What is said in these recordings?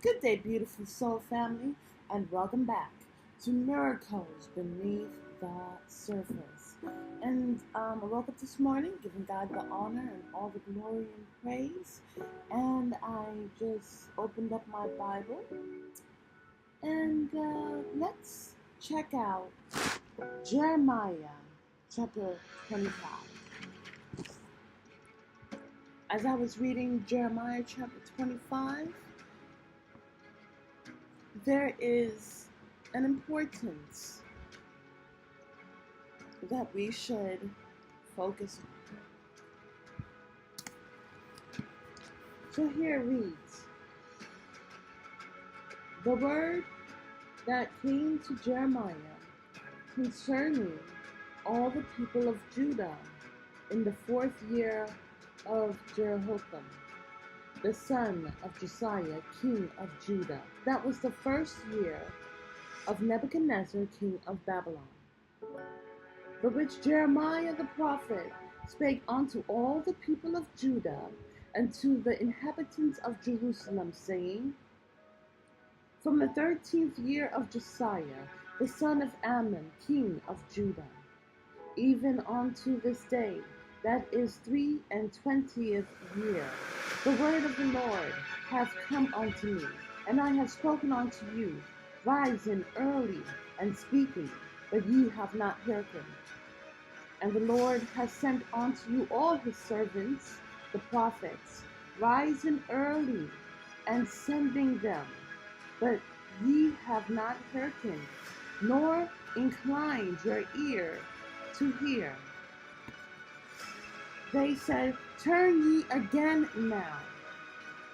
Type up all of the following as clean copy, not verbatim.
Good day, beautiful soul family, and welcome back to Miracles Beneath the Surface. And I woke up this morning giving God the honor and all the glory and praise. And I just opened up my Bible and let's check out Jeremiah chapter 25. As I was reading Jeremiah chapter 25, there is an importance that we should focus on. So here it reads, the word that came to Jeremiah concerning all the people of Judah in the 4th year of Jehoiakim, the son of Josiah, king of Judah. That was the 1st year of Nebuchadnezzar, king of Babylon. For which Jeremiah the prophet spake unto all the people of Judah and to the inhabitants of Jerusalem, saying, from the 13th year of Josiah, the son of Ammon, king of Judah, even unto this day, that is 23 year, the word of the Lord hath come unto me, and I have spoken unto you, rising early and speaking, but ye have not hearkened. And the Lord has sent unto you all his servants, the prophets, rising early and sending them, but ye have not hearkened, nor inclined your ear to hear. They said, turn ye again now,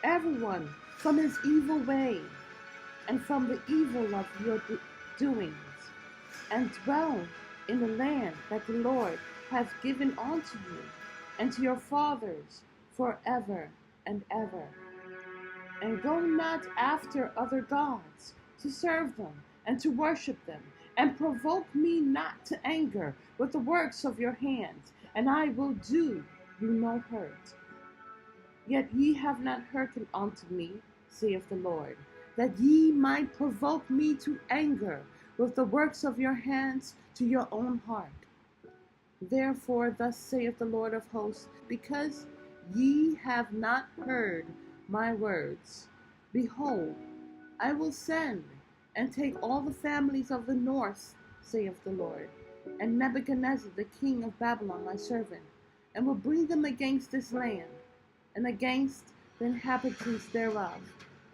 everyone from his evil way, and from the evil of your doings, and dwell in the land that the Lord hath given unto you, and to your fathers forever and ever. And go not after other gods, to serve them, and to worship them, and provoke me not to anger with the works of your hands, and I will do you no hurt. Yet ye have not hearkened unto me, saith the Lord, that ye might provoke me to anger with the works of your hands to your own heart. Therefore thus saith the Lord of hosts, because ye have not heard my words, behold, I will send and take all the families of the north, saith the Lord, and Nebuchadnezzar the king of Babylon my servant, and will bring them against this land, and against the inhabitants thereof,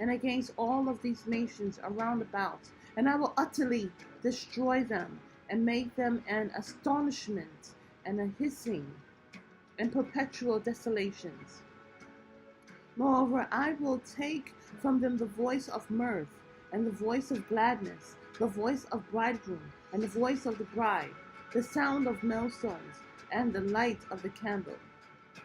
and against all of these nations around about, and I will utterly destroy them, and make them an astonishment, and a hissing, and perpetual desolations. Moreover, I will take from them the voice of mirth, and the voice of gladness, the voice of bridegroom, and the voice of the bride, the sound of millstones, and the light of the candle.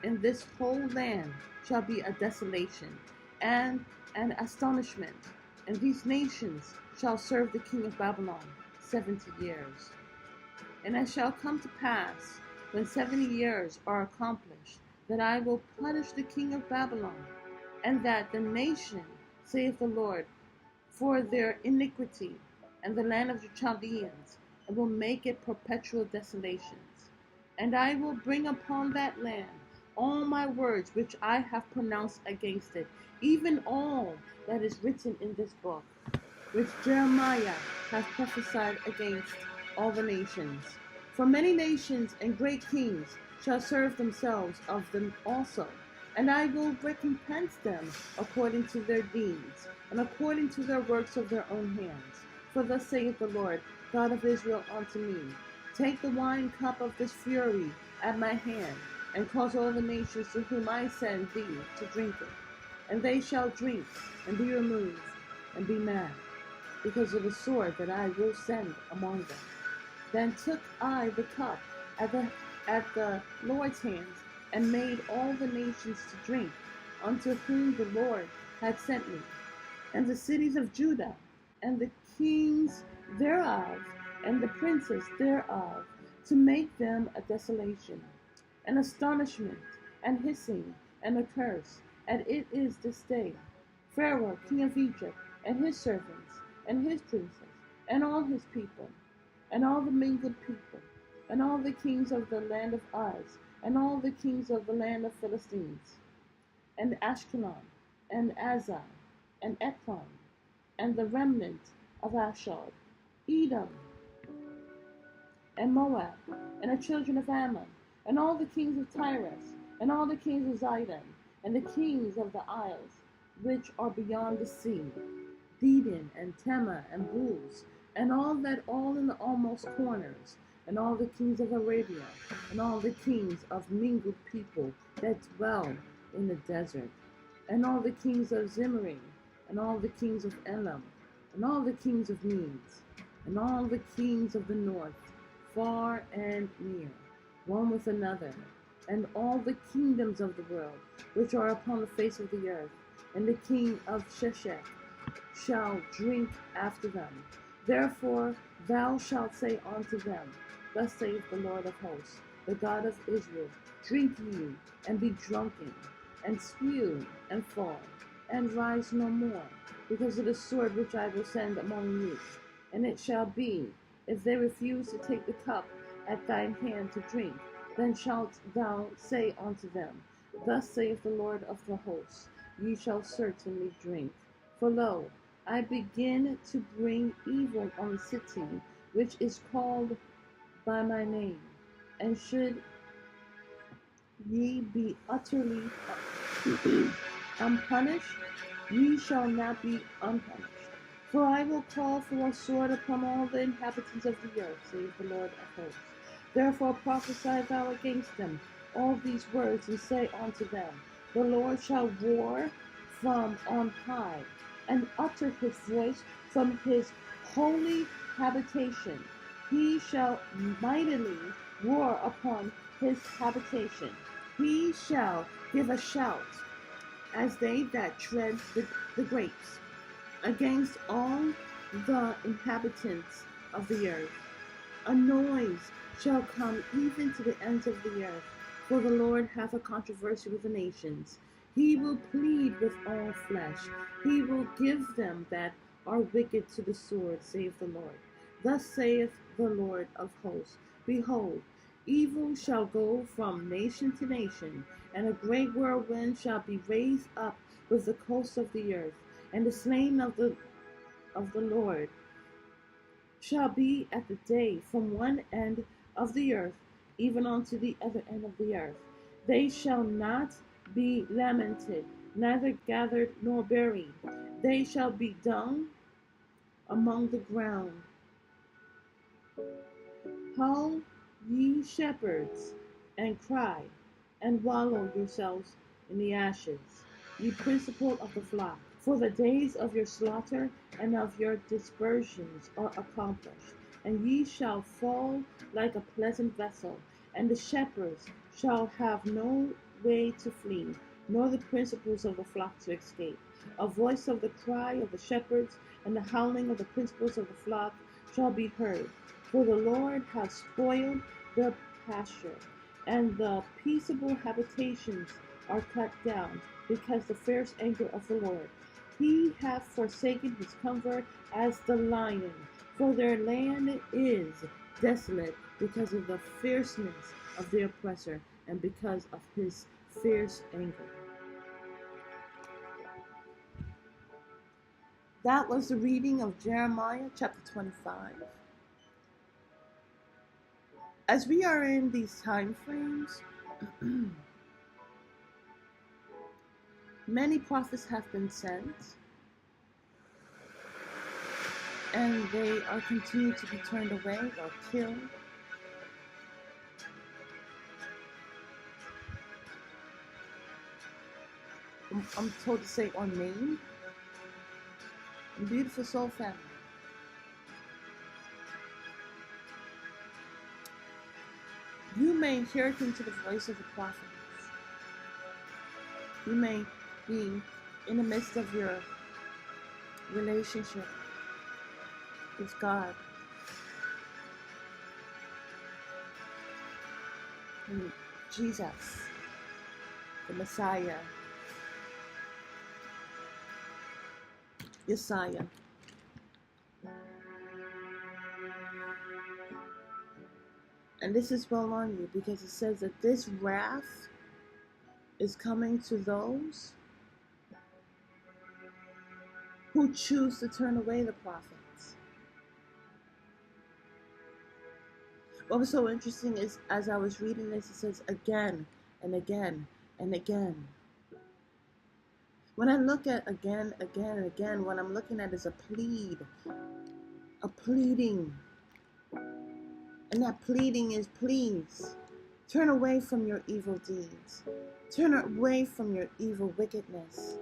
In this whole land shall be a desolation, and an astonishment, and these nations shall serve the king of Babylon 70 years. And it shall come to pass, when 70 years are accomplished, that I will punish the king of Babylon, and that the nation, saith the Lord, for their iniquity, and the land of the Chaldeans, and will make it perpetual desolations. And I will bring upon that land all my words which I have pronounced against it, even all that is written in this book, which Jeremiah hath prophesied against all the nations. For many nations and great kings shall serve themselves of them also, and I will recompense them according to their deeds, and according to their works of their own hands. For thus saith the Lord, God of Israel, unto me, take the wine cup of this fury at my hand, and cause all the nations to whom I send thee to drink it. And they shall drink, and be removed, and be mad, because of the sword that I will send among them. Then took I the cup at the Lord's hands, and made all the nations to drink, unto whom the Lord had sent me, and the cities of Judah, and the kings thereof, and the princes thereof, to make them a desolation, an astonishment, and hissing, and a curse, and it is this day. Pharaoh, king of Egypt, and his servants, and his princes, and all his people, and all the mingled people, and all the kings of the land of Uz, and all the kings of the land of Philistines, and Ashkelon, and Azar, and Ekron, and the remnant of Ashdod, Edom, and Moab, and the children of Ammon, and all the kings of Tyrus, and all the kings of Zidon, and the kings of the isles which are beyond the sea, Dedan, and Tema, and Buz, and all that all in the almost corners, and all the kings of Arabia, and all the kings of mingled people that dwell in the desert, and all the kings of Zimri, and all the kings of Elam, and all the kings of Medes, and all the kings of the north, far and near, one with another, and all the kingdoms of the world, which are upon the face of the earth, and the king of Sheshach shall drink after them. Therefore thou shalt say unto them, Thus saith the Lord of hosts, the God of Israel, Drink ye, and be drunken, and spew, and fall, and rise no more, because of the sword which I will send among you. And it shall be, if they refuse to take the cup at thine hand to drink, then shalt thou say unto them, Thus saith the Lord of the hosts, Ye shall certainly drink. For lo, I begin to bring evil on the city which is called by my name, and should ye be utterly unpunished, ye shall not be unpunished. For I will call for a sword upon all the inhabitants of the earth, saith the Lord of hosts. Therefore prophesy thou against them all these words, and say unto them, The Lord shall roar from on high, and utter his voice from his holy habitation. He shall mightily roar upon his habitation. He shall give a shout as they that tread the grapes, against all the inhabitants of the earth. A noise shall come even to the ends of the earth, for the Lord hath a controversy with the nations. He will plead with all flesh. He will give them that are wicked to the sword, saith the Lord. Thus saith the Lord of hosts, Behold, evil shall go from nation to nation, and a great whirlwind shall be raised up with the coasts of the earth, and the slain of the Lord shall be at the day from one end of the earth even unto the other end of the earth. They shall not be lamented, neither gathered nor buried. They shall be dung among the ground. Howl, ye shepherds, and cry, and wallow yourselves in the ashes, ye principal of the flock. For the days of your slaughter and of your dispersions are accomplished, and ye shall fall like a pleasant vessel, and the shepherds shall have no way to flee, nor the principals of the flock to escape. A voice of the cry of the shepherds and the howling of the principals of the flock shall be heard. For the Lord hath spoiled the pasture, and the peaceable habitations are cut down, because the fierce anger of the Lord. He hath forsaken his comfort as the lion, for their land is desolate because of the fierceness of the oppressor, and because of his fierce anger. That was the reading of Jeremiah chapter 25. As we are in these time frames, many prophets have been sent, and they are continued to be turned away or killed. I'm told to say or named. Beautiful soul family. You may hearken to the voice of the prophets. You may be in the midst of your relationship with God, and Jesus, the Messiah, Yeshua. And this is well on you, because it says that this wrath is coming to those who choose to turn away the prophets. What was so interesting is, as I was reading this, it says again and again and again. When I look at again, again, and again, what I'm looking at is a pleading. And that pleading is, please, turn away from your evil deeds. Turn away from your evil wickedness.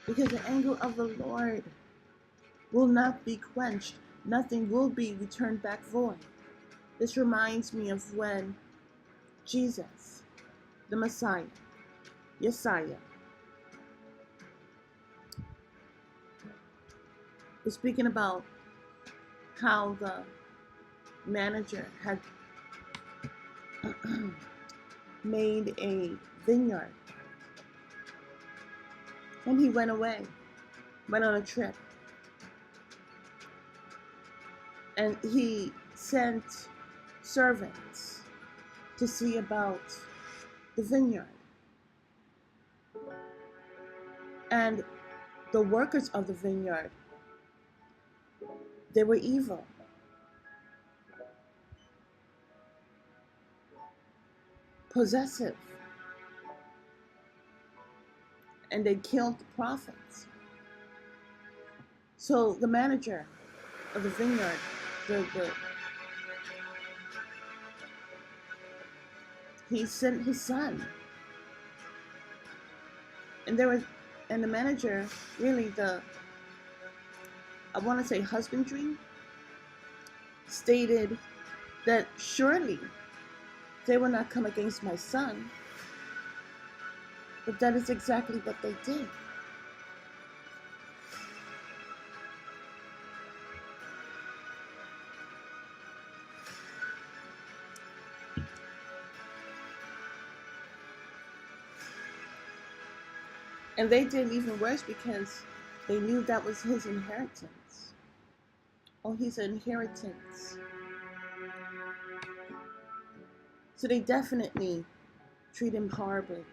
Because the anger of the Lord will not be quenched. Nothing will be returned back void. This reminds me of when Jesus, the Messiah, Yeshua, was speaking about how the manager had made a vineyard. And he went away, went on a trip. And he sent servants to see about the vineyard. And the workers of the vineyard, they were evil. Possessive. And they killed the prophets. So the manager of the vineyard, he sent his son. And the manager, really I want to say husbandry, stated that surely they will not come against my son. But that is exactly what they did. And they did even worse because they knew that was his inheritance. Oh, his inheritance. So they definitely treat him horribly.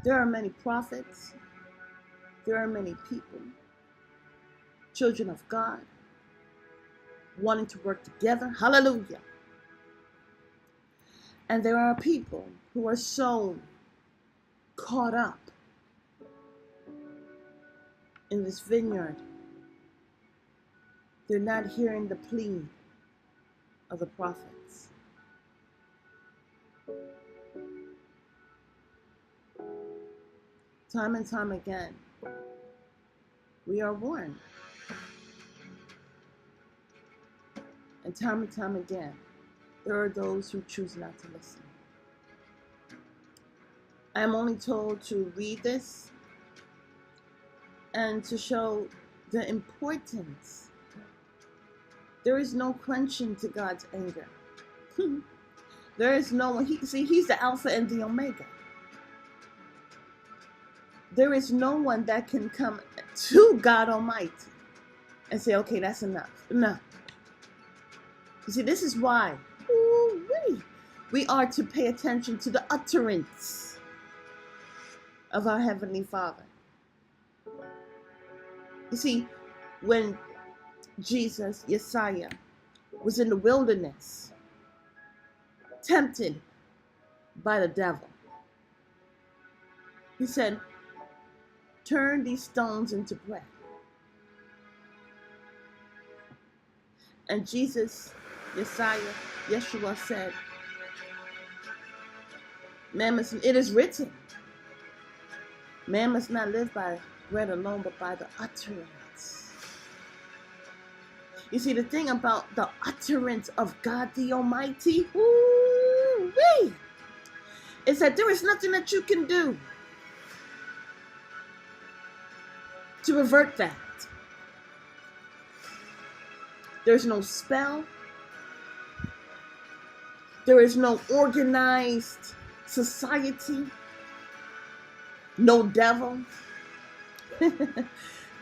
There are many prophets. There are many people, children of God, wanting to work together. Hallelujah. And there are people who are so caught up in this vineyard, they're not hearing the plea of the prophets. Time and time again, we are warned. And time again, there are those who choose not to listen. I am only told to read this and to show the importance. There is no quenching to God's anger. There is no one. He's the Alpha and the Omega. There is no one that can come to God Almighty and say, okay, that's enough. No. You see, this is why we are to pay attention to the utterance of our Heavenly Father. You see, when Jesus, Yeshua, was in the wilderness, tempted by the devil, he said, turn these stones into bread. And Jesus, Yeshua said, it is written, man must not live by bread alone, but by the utterance. You see, the thing about the utterance of God the Almighty, is that there is nothing that you can do to revert that. There's no spell. There is no organized society, no devil.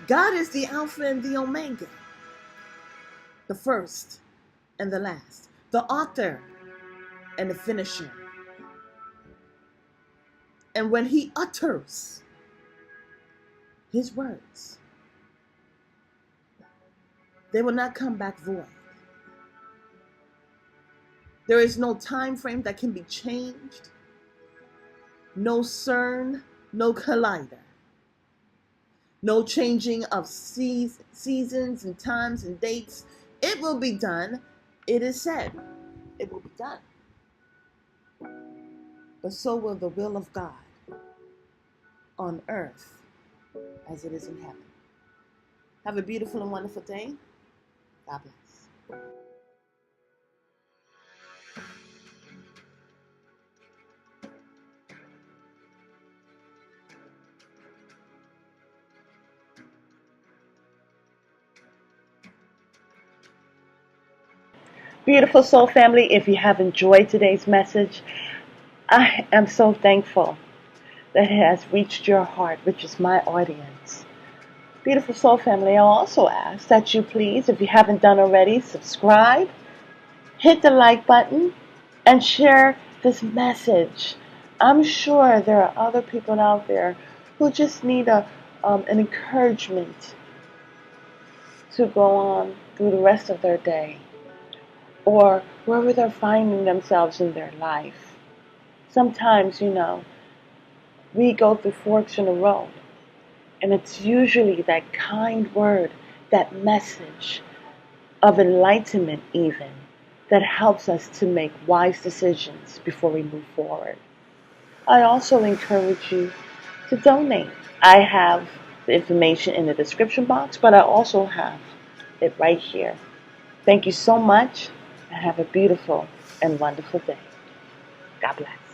God is the Alpha and the Omega, the first and the last, the author and the finisher. And when he utters his words, they will not come back void. There is no time frame that can be changed, no CERN, no collider, no changing of seasons and times and dates. It will be done. It is said. It will be done. But so will the will of God on earth as it is in heaven. Have a beautiful and wonderful day. God bless. Beautiful soul family, if you have enjoyed today's message, I am so thankful that it has reached your heart, which is my audience. Beautiful soul family, I'll also ask that you please, if you haven't done already, subscribe, hit the like button, and share this message. I'm sure there are other people out there who just need an encouragement to go on through the rest of their day, or wherever they're finding themselves in their life. Sometimes, we go through forks in the road, and it's usually that kind word, that message of enlightenment even, that helps us to make wise decisions before we move forward. I also encourage you to donate. I have the information in the description box, but I also have it right here. Thank you so much, and have a beautiful and wonderful day. God bless.